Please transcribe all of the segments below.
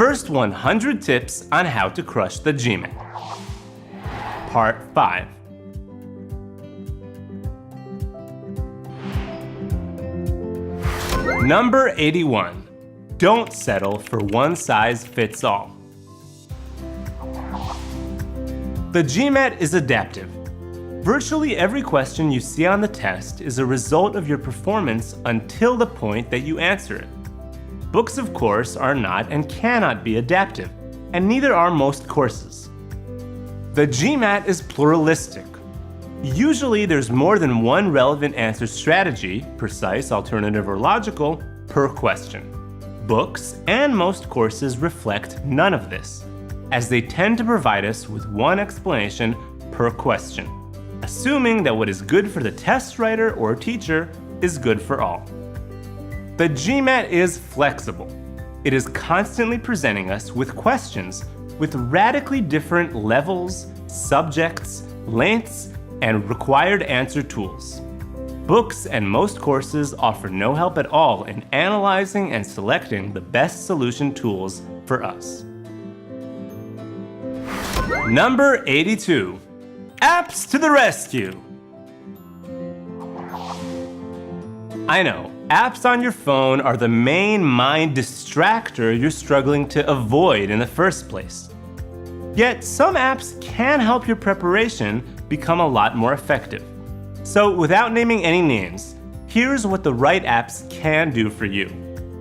First 100 tips on how to crush the GMAT. Part 5. Number 81. Don't settle for one size fits all. The GMAT is adaptive. Virtually every question you see on the test is a result of your performance until the point that you answer it. Books, of course, are not and cannot be adaptive, and neither are most courses. The GMAT is pluralistic. Usually there's more than one relevant answer strategy, precise, alternative, or logical, per question. Books and most courses reflect none of this, as they tend to provide us with one explanation per question, assuming that what is good for the test writer or teacher is good for all. The GMAT is flexible. It is constantly presenting us with questions with radically different levels, subjects, lengths, and required answer tools. Books and most courses offer no help at all in analyzing and selecting the best solution tools for us. Number 82. Apps to the rescue! I know, apps on your phone are the main mind distractor you're struggling to avoid in the first place. Yet some apps can help your preparation become a lot more effective. So without naming any names, here's what the right apps can do for you.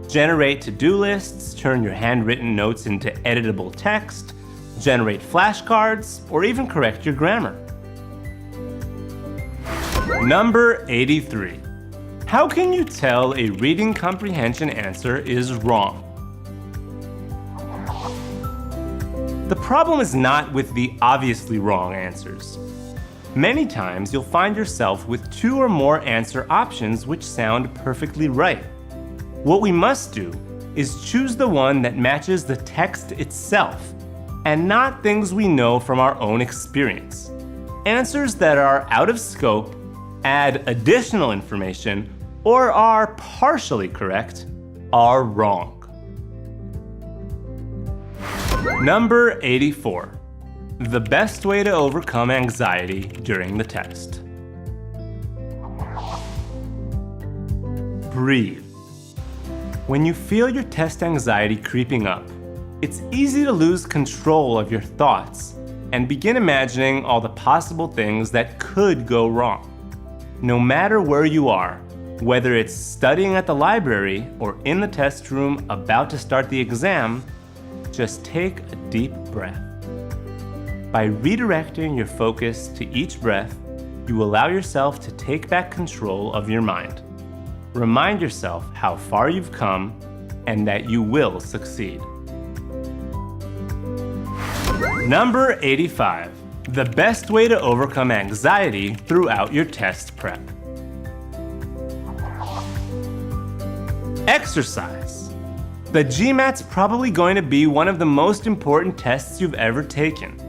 Generate to-do lists, turn your handwritten notes into editable text, generate flashcards, or even correct your grammar. Number 83. How can you tell a reading comprehension answer is wrong? The problem is not with the obviously wrong answers. Many times you'll find yourself with two or more answer options which sound perfectly right. What we must do is choose the one that matches the text itself, and not things we know from our own experience. Answers that are out of scope, add additional information, or are partially correct are wrong. Number 84. The best way to overcome anxiety during the test. Breathe. When you feel your test anxiety creeping up, it's easy to lose control of your thoughts and begin imagining all the possible things that could go wrong. No matter where you are, whether it's studying at the library or in the test room about to start the exam, just take a deep breath. By redirecting your focus to each breath, you allow yourself to take back control of your mind. Remind yourself how far you've come and that you will succeed. Number 85. The best way to overcome anxiety throughout your test prep. Exercise. The GMAT's probably going to be one of the most important tests you've ever taken.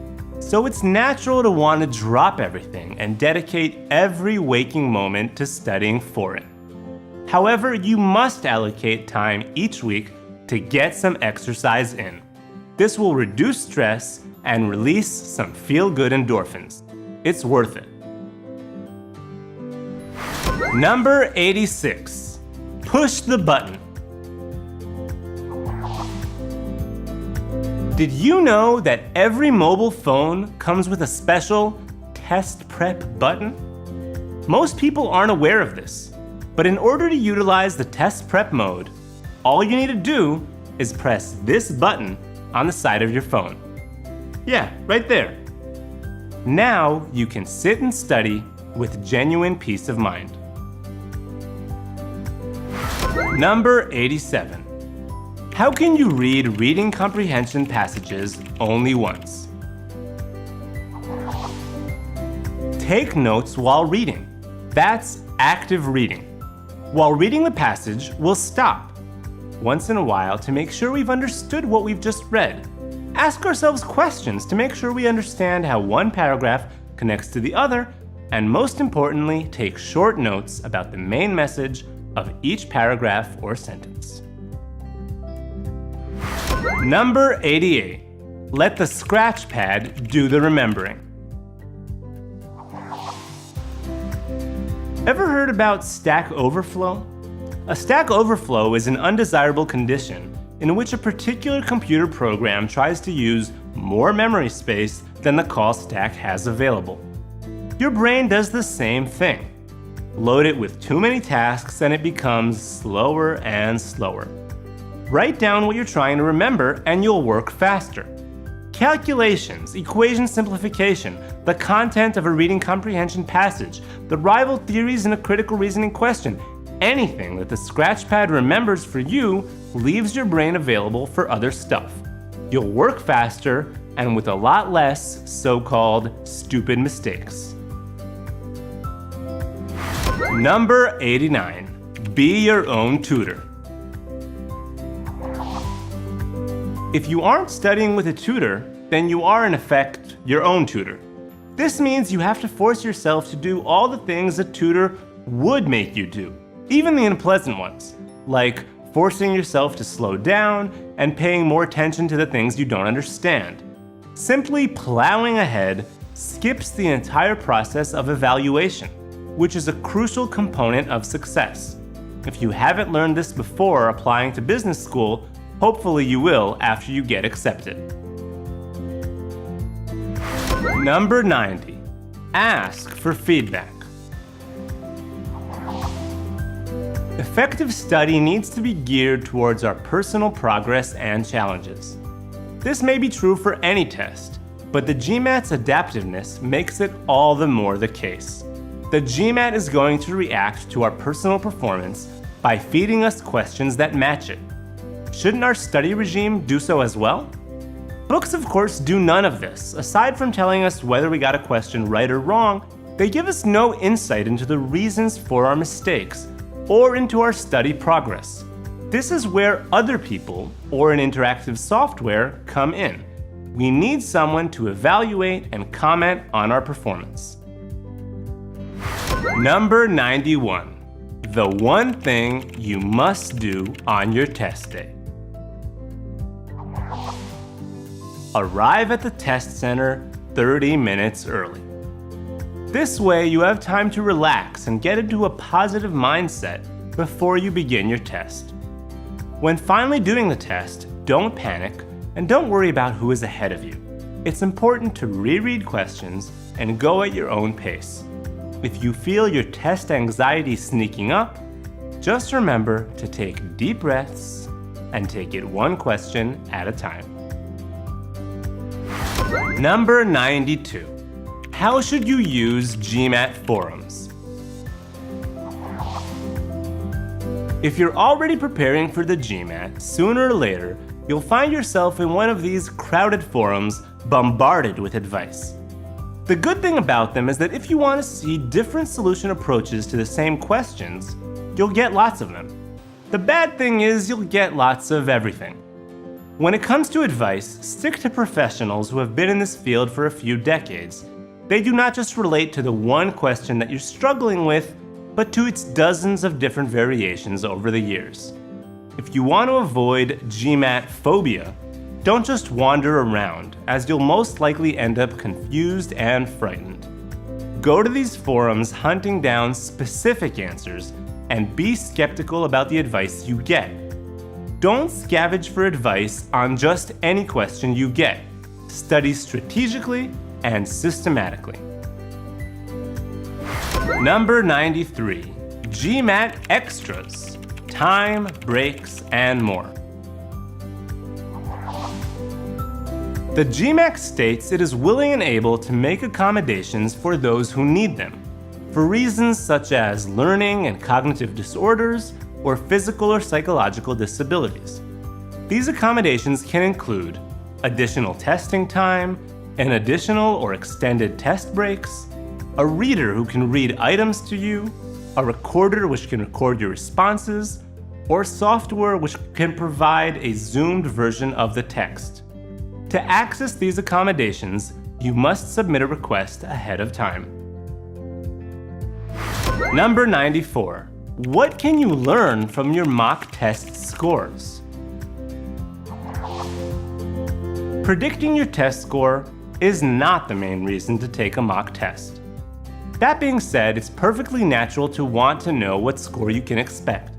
So it's natural to want to drop everything and dedicate every waking moment to studying for it. However, you must allocate time each week to get some exercise in. This will reduce stress and release some feel-good endorphins. It's worth it. Number 86. Push the button. Did you know that every mobile phone comes with a special test prep button? Most people aren't aware of this, but in order to utilize the test prep mode, all you need to do is press this button on the side of your phone. Yeah, right there. Now you can sit and study with genuine peace of mind. Number 87. How can you read reading comprehension passages only once? Take notes while reading. That's active reading. While reading the passage, we'll stop once in a while to make sure we've understood what we've just read. Ask ourselves questions to make sure we understand how one paragraph connects to the other, and most importantly, take short notes about the main message of each paragraph or sentence. Number 88. Let the scratchpad do the remembering. Ever heard about Stack Overflow? A Stack Overflow is an undesirable condition in which a particular computer program tries to use more memory space than the call stack has available. Your brain does the same thing. Load it with too many tasks and it becomes slower and slower. Write down what you're trying to remember and you'll work faster. Calculations, equation simplification, the content of a reading comprehension passage, the rival theories in a critical reasoning question, anything that the scratchpad remembers for you leaves your brain available for other stuff. You'll work faster and with a lot less so-called stupid mistakes. Number 89. Be your own tutor. If you aren't studying with a tutor, then you are in effect your own tutor. This means you have to force yourself to do all the things a tutor would make you do, even the unpleasant ones, like forcing yourself to slow down and paying more attention to the things you don't understand. Simply plowing ahead skips the entire process of evaluation, which is a crucial component of success. If you haven't learned this before applying to business school, hopefully you will after you get accepted. Number 90. Ask for feedback. Effective study needs to be geared towards our personal progress and challenges. This may be true for any test, but the GMAT's adaptiveness makes it all the more the case. The GMAT is going to react to our personal performance by feeding us questions that match it. Shouldn't our study regime do so as well? Books, of course, do none of this. Aside from telling us whether we got a question right or wrong, they give us no insight into the reasons for our mistakes or into our study progress. This is where other people or an interactive software come in. We need someone to evaluate and comment on our performance. Number 91. The one thing you must do on your test day. Arrive at the test center 30 minutes early. This way you have time to relax and get into a positive mindset before you begin your test. When finally doing the test, don't panic and don't worry about who is ahead of you. It's important to reread questions and go at your own pace. If you feel your test anxiety sneaking up, just remember to take deep breaths and take it one question at a time. Number 92. How should you use GMAT forums? If you're already preparing for the GMAT, sooner or later, you'll find yourself in one of these crowded forums bombarded with advice. The good thing about them is that if you want to see different solution approaches to the same questions, you'll get lots of them. The bad thing is you'll get lots of everything. When it comes to advice, stick to professionals who have been in this field for a few decades. They do not just relate to the one question that you're struggling with, but to its dozens of different variations over the years. If you want to avoid GMAT phobia, don't just wander around, as you'll most likely end up confused and frightened. Go to these forums hunting down specific answers and be skeptical about the advice you get. Don't scavenge for advice on just any question you get. Study strategically and systematically. Number 93. GMAT Extras. Time, breaks, and more. The GMAT states it is willing and able to make accommodations for those who need them, for reasons such as learning and cognitive disorders or physical or psychological disabilities. These accommodations can include additional testing time, an additional or extended test breaks, a reader who can read items to you, a recorder which can record your responses, or software which can provide a zoomed version of the text. To access these accommodations, you must submit a request ahead of time. Number 94. What can you learn from your mock test scores? Predicting your test score is not the main reason to take a mock test. That being said, it's perfectly natural to want to know what score you can expect.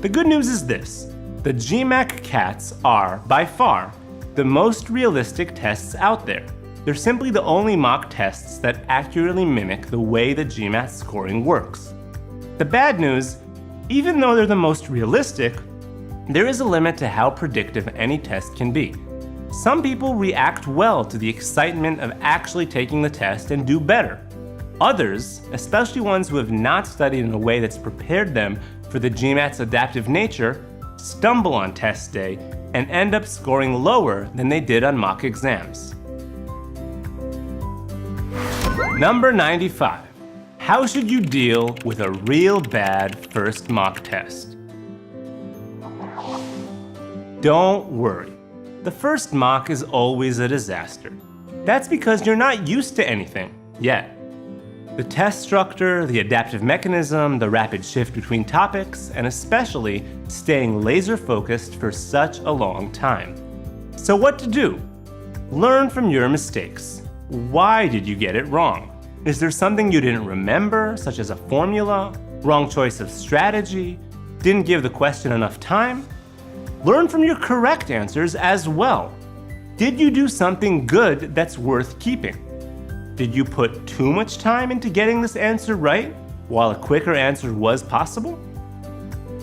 The good news is this: the GMAT CATs are, by far, the most realistic tests out there. They're simply the only mock tests that accurately mimic the way the GMAT scoring works. The bad news, even though they're the most realistic, there is a limit to how predictive any test can be. Some people react well to the excitement of actually taking the test and do better. Others, especially ones who have not studied in a way that's prepared them for the GMAT's adaptive nature, stumble on test day and end up scoring lower than they did on mock exams. Number 95. How should you deal with a real bad first mock test? Don't worry. The first mock is always a disaster. That's because you're not used to anything yet. The test structure, the adaptive mechanism, the rapid shift between topics, and especially staying laser focused for such a long time. So what to do? Learn from your mistakes. Why did you get it wrong? Is there something you didn't remember, such as a formula, wrong choice of strategy, didn't give the question enough time? Learn from your correct answers as well. Did you do something good that's worth keeping? Did you put too much time into getting this answer right, while a quicker answer was possible?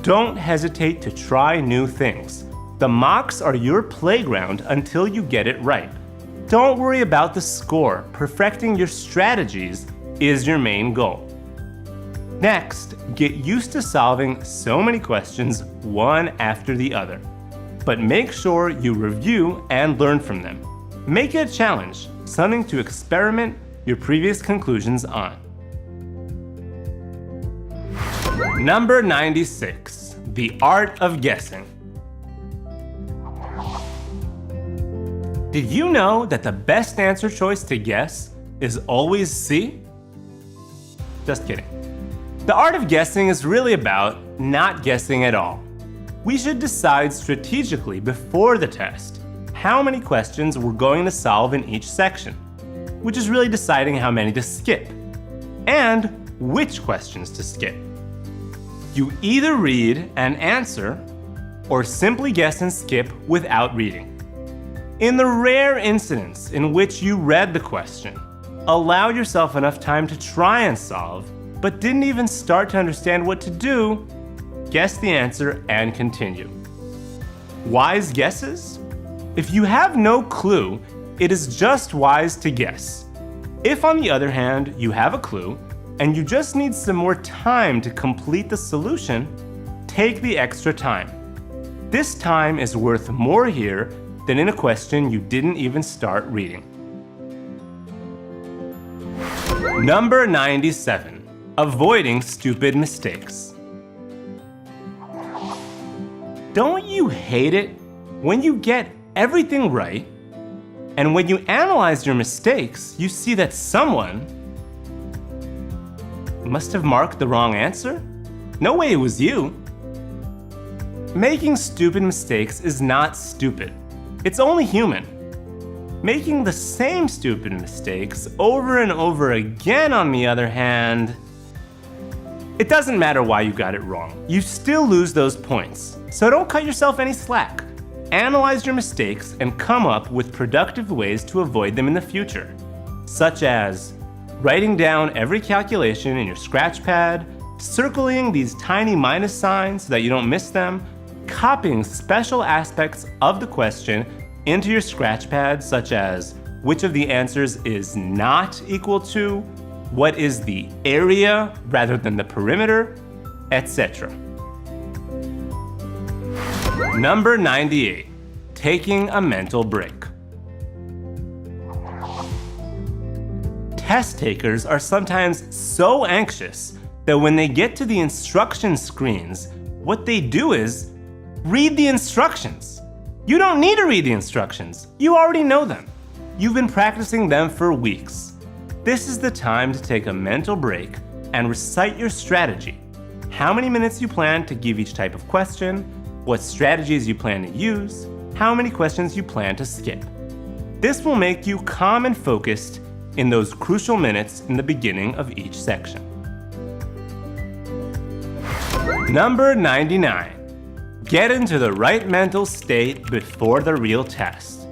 Don't hesitate to try new things. The mocks are your playground until you get it right. Don't worry about the score. Perfecting your strategies is your main goal. Next, get used to solving so many questions one after the other. But make sure you review and learn from them. Make it a challenge, something to experiment your previous conclusions on. Number 96. The art of guessing. Did you know that the best answer choice to guess is always C? Just kidding. The art of guessing is really about not guessing at all. We should decide strategically before the test how many questions we're going to solve in each section, which is really deciding how many to skip, and which questions to skip. You either read and answer, or simply guess and skip without reading. In the rare incidents in which you read the question, allow yourself enough time to try and solve, but didn't even start to understand what to do, guess the answer and continue. Wise guesses? If you have no clue, it is just wise to guess. If, on the other hand, you have a clue and you just need some more time to complete the solution, take the extra time. This time is worth more here than in a question you didn't even start reading. Number 97. Avoiding stupid mistakes. Don't you hate it when you get everything right, and when you analyze your mistakes, you see that someone must have marked the wrong answer? No way it was you. Making stupid mistakes is not stupid. It's only human. Making the same stupid mistakes over and over again, on the other hand, it doesn't matter why you got it wrong. You still lose those points. So don't cut yourself any slack. Analyze your mistakes and come up with productive ways to avoid them in the future, such as writing down every calculation in your scratchpad, circling these tiny minus signs so that you don't miss them, copying special aspects of the question into your scratchpad, such as which of the answers is not equal to, what is the area rather than the perimeter, etc. Number 98. Taking a mental break. Test takers are sometimes so anxious that when they get to the instruction screens, what they do is read the instructions. You don't need to read the instructions. You already know them. You've been practicing them for weeks. This is the time to take a mental break and recite your strategy. How many minutes you plan to give each type of question, what strategies you plan to use, how many questions you plan to skip. This will make you calm and focused in those crucial minutes in the beginning of each section. Number 99. Get into the right mental state before the real test.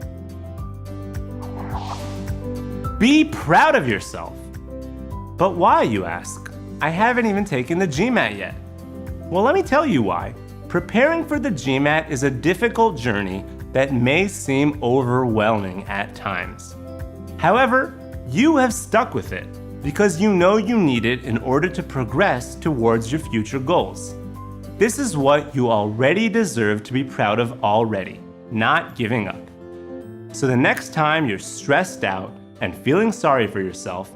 Be proud of yourself. But why, you ask? I haven't even taken the GMAT yet. Well, let me tell you why. Preparing for the GMAT is a difficult journey that may seem overwhelming at times. However, you have stuck with it because you know you need it in order to progress towards your future goals. This is what you already deserve to be proud of already, not giving up. So the next time you're stressed out and feeling sorry for yourself,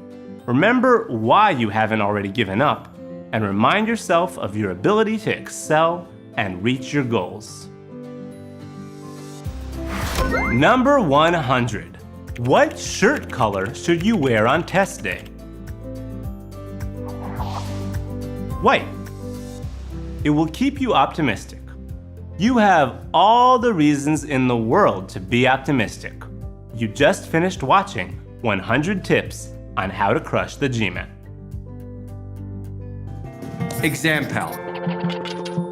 remember why you haven't already given up and remind yourself of your ability to excel and reach your goals. Number 100. What shirt color should you wear on test day? White. It will keep you optimistic. You have all the reasons in the world to be optimistic. You just finished watching 100 tips on how to crush the GMAT. Exam Pal.